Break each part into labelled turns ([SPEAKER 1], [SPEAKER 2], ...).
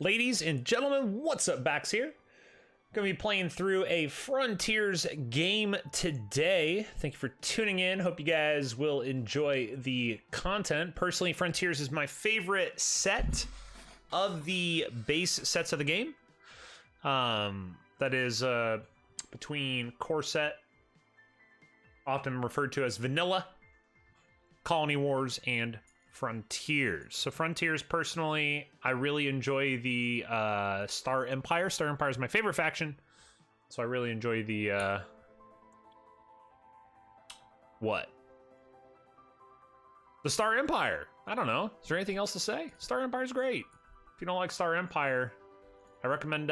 [SPEAKER 1] Ladies and gentlemen, what's up? baX here. Gonna be playing through a Frontiers game today. Thank you for tuning in. Hope you guys will enjoy the content. Personally, Frontiers is my favorite set of the base sets of the game. That is between core set, often referred to as vanilla, Colony Wars, and Frontiers. So Frontiers, personally, I really enjoy the Star Empire. Star Empire is my favorite faction, so I really enjoy the the Star Empire. I don't know. Is there anything else to say? Star Empire is great. If you don't like Star Empire, I recommend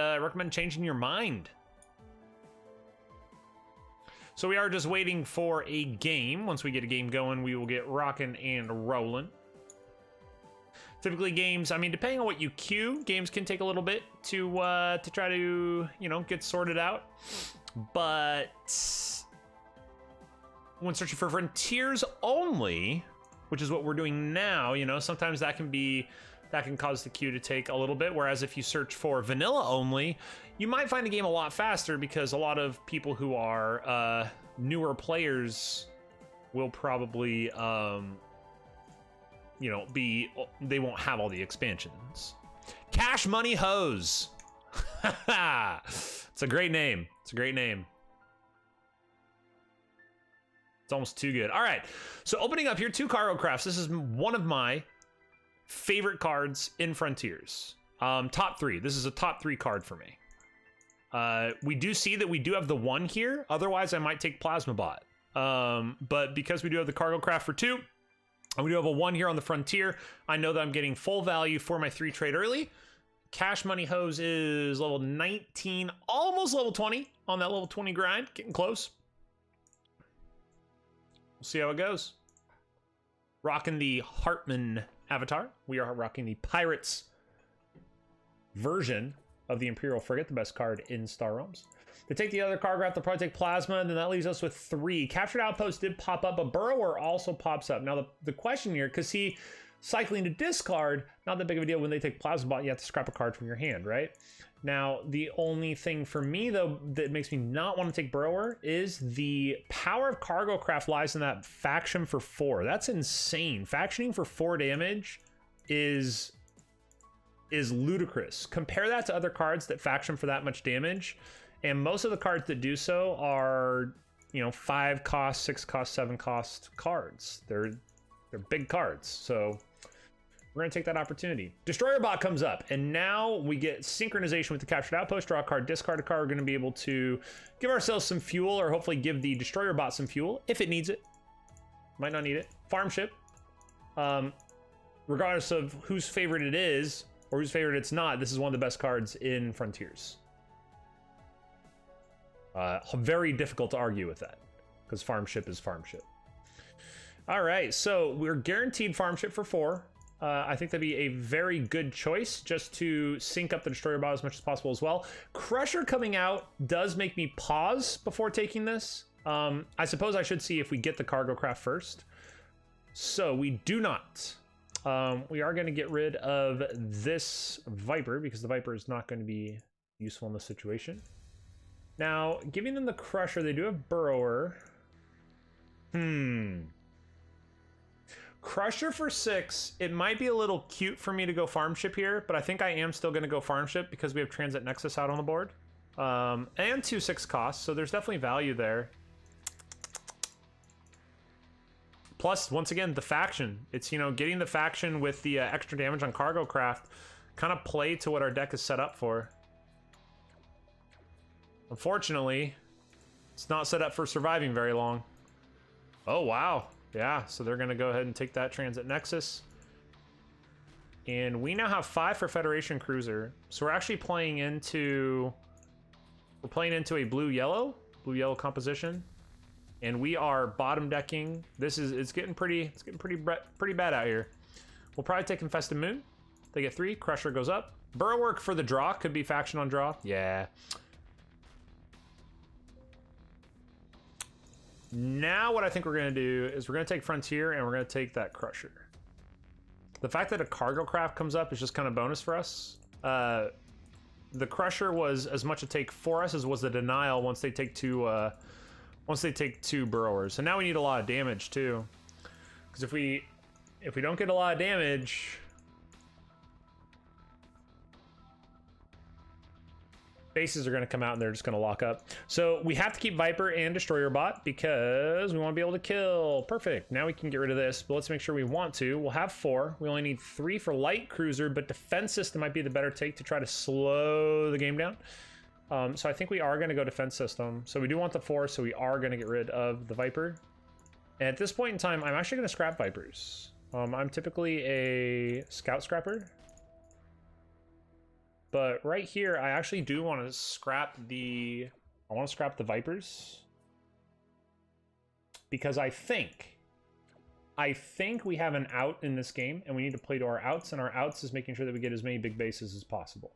[SPEAKER 1] changing your mind. So we are just waiting for a game. Once we get a game going, we will get rocking and rolling. Typically games, I mean, depending on what you queue, games can take a little bit to try to, you know, get sorted out. But when searching for Frontiers only, which is what we're doing now, you know, sometimes that can cause the queue to take a little bit. Whereas if you search for vanilla only, you might find the game a lot faster because a lot of people who are newer players will probably you know, they won't have all the expansions. Cashmoneyhos. It's a great name. It's a great name. It's almost too good. All right, so opening up here, 2 cargo crafts. This is one of my favorite cards in Frontiers. Top 3. This is a top 3 card for me. We do see that we do have the 1 here. Otherwise, I might take Plasma Bot. But because we do have the cargo craft for 2, and we do have a 1 here on the Frontier, I know that I'm getting full value for my 3 trade early. Cashmoneyhos is level 19, almost level 20 on that level 20 grind, getting close. We'll see how it goes. Rocking the Hartman avatar. We are rocking the Pirates version of the Imperial Frigate, the best card in Star Realms. They take the other card craft, they'll probably take Plasma, and then that leaves us with 3. Captured Outpost did pop up, but Burrower also pops up. Now, the question here, because cycling to discard, not that big of a deal. When they take Plasma Bot, you have to scrap a card from your hand, right? Now, the only thing for me, though, that makes me not want to take Burrower is the power of Cargo Craft lies in that faction for 4. That's insane. Factioning for 4 damage is ludicrous. Compare that to other cards that faction for that much damage. And most of the cards that do so are, you know, 5 cost, 6 cost, 7 cost cards. They're big cards. So we're gonna take that opportunity. Destroyer Bot comes up, and now we get synchronization with the Captured Outpost. Draw a card, discard a card. We're gonna be able to give ourselves some fuel, or hopefully give the Destroyer Bot some fuel if it needs it. Might not need it. Farm ship. Regardless of whose favorite it is or whose favorite it's not, this is one of the best cards in Frontiers. Very difficult to argue with that, because farm ship is farm ship. All right, so we're guaranteed farm ship for 4. I think that'd be a very good choice, just to sync up the Destroyer Bot as much as possible as well. Crusher coming out does make me pause before taking this. I suppose I should see if we get the cargo craft first. So we do not. We are going to get rid of this Viper, because the Viper is not going to be useful in this situation. Now, giving them the Crusher, they do have Burrower. Crusher for 6, it might be a little cute for me to go farm ship here, but I think I am still going to go farm ship because we have Transit Nexus out on the board. And 2 6 costs, so there's definitely value there. Plus, once again, the faction. It's, you know, getting the faction with the extra damage on Cargo Craft kind of play to what our deck is set up for. Unfortunately, it's not set up for surviving very long. Oh, wow. Yeah, so they're going to go ahead and take that Transit Nexus. And we now have 5 for Federation Cruiser. So we're actually playing into... We're playing into a blue-yellow composition. And we are bottom decking. It's getting pretty bad out here. We'll probably take Infested Moon. They get 3. Crusher goes up. Burrower for the draw. Could be faction on draw. Yeah. Now what I think we're going to do is we're going to take Frontier and we're going to take that Crusher. The fact that a cargo craft comes up is just kind of bonus for us. The Crusher was as much a take for us as was the Denial once they take two Burrowers. And now we need a lot of damage too, because if we don't get a lot of damage, bases are going to come out and they're just going to lock up. So we have to keep Viper and Destroyer Bot because we want to be able to kill. Perfect. Now we can get rid of this, but let's make sure we want to. We'll have 4. We only need 3 for Light Cruiser, but Defense System might be the better take to try to slow the game down. So I think we are going to go Defense System. So we do want the 4, so we are going to get rid of the Viper. And at this point in time, I'm actually going to scrap Vipers. I'm typically a Scout Scrapper. But right here, I actually do want to scrap the Vipers. Because I think we have an out in this game, and we need to play to our outs, and our outs is making sure that we get as many big bases as possible.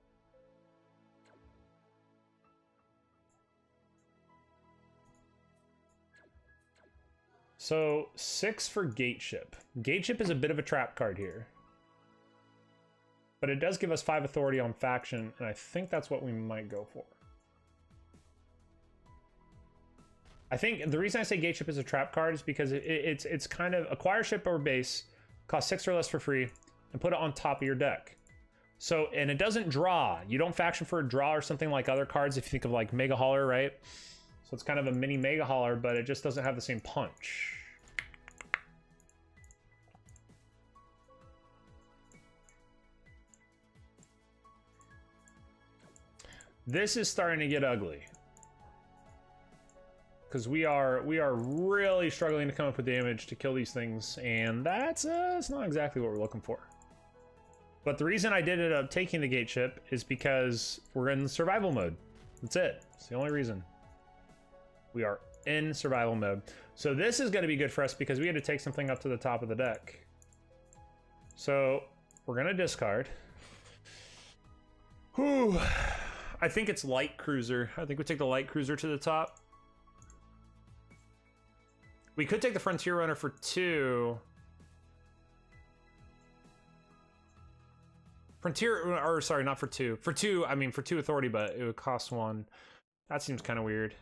[SPEAKER 1] So 6 for Gateship. Gateship is a bit of a trap card here. But it does give us 5 authority on faction, and I think that's what we might go for. I think the reason I say Gateship is a trap card is because it's kind of acquire ship or base, cost 6 or less for free, and put it on top of your deck. So, and it doesn't draw. You don't faction for a draw or something like other cards if you think of like Mega Hauler, right? So it's kind of a mini Mega Hauler, but it just doesn't have the same punch. This is starting to get ugly. Because we are really struggling to come up with damage to kill these things, and that's it's not exactly what we're looking for. But the reason I did end up taking the Gateship is because we're in survival mode. That's it. It's the only reason. We are in survival mode. So this is going to be good for us because we had to take something up to the top of the deck. So we're going to discard. Whew. I think it's Light Cruiser. I think we take the Light Cruiser to the top. We could take the Frontier Runner for 2. Or sorry, not for 2. For 2, I mean for 2 authority, but it would cost 1. That seems kind of weird.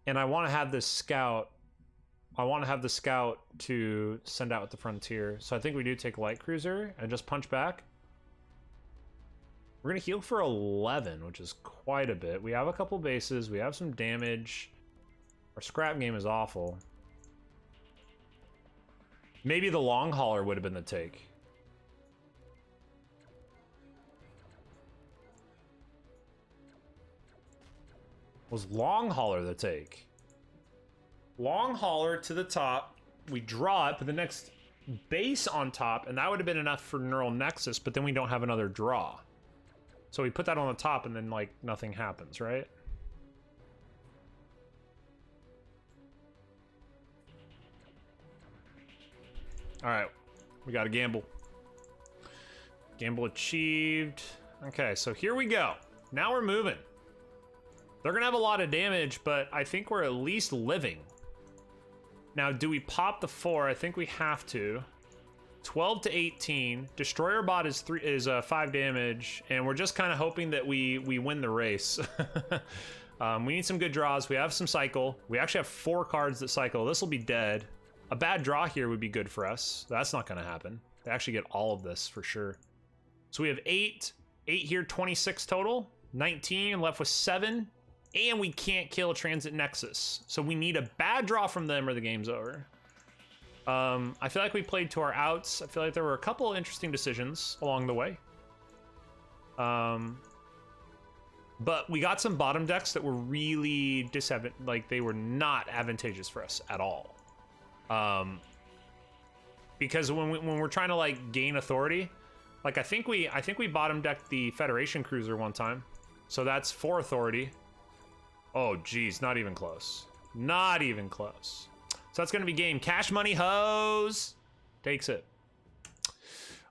[SPEAKER 1] And I want to have this Scout. I want to have the Scout to send out with the Frontier. So I think we do take Light Cruiser and just punch back. We're going to heal for 11, which is quite a bit. We have a couple bases. We have some damage. Our scrap game is awful. Maybe the Long Hauler would have been the take. Was Long Hauler the take? Long Hauler to the top. We draw it, put the next base on top, and that would have been enough for Neural Nexus, but then we don't have another draw. So we put that on the top and then like nothing happens, right? All right, we got a gamble. Gamble achieved. Okay, so here we go. Now we're moving. They're gonna have a lot of damage, but I think we're at least living. Now, do we pop the 4? I think we have to. 12 to 18. Destroyer Bot is 5 damage, and we're just kind of hoping that we win the race. We need some good draws. We have some cycle. We actually have 4 cards that cycle. This will be dead. A bad draw here would be good for us. That's not going to happen. They actually get all of this for sure. So we have 8 here, 26 total. 19 left with 7, and we can't kill Transit Nexus. So we need a bad draw from them or the game's over. I feel like we played to our outs. I feel like there were a couple interesting decisions along the way. But we got some bottom decks that were really like they were not advantageous for us at all. Because when we're trying to like gain authority, like I think we bottom decked the Federation Cruiser one time. So that's 4 authority. Oh geez, not even close. Not even close. So that's going to be game. Cash Money Hose takes it.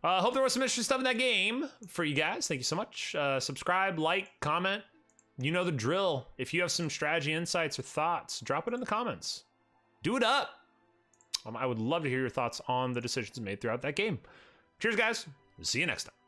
[SPEAKER 1] Hope there was some interesting stuff in that game for you guys. Thank you so much. Subscribe, like, comment. You know the drill. If you have some strategy insights or thoughts, drop it in the comments. Do it up. I would love to hear your thoughts on the decisions made throughout that game. Cheers, guys. See you next time.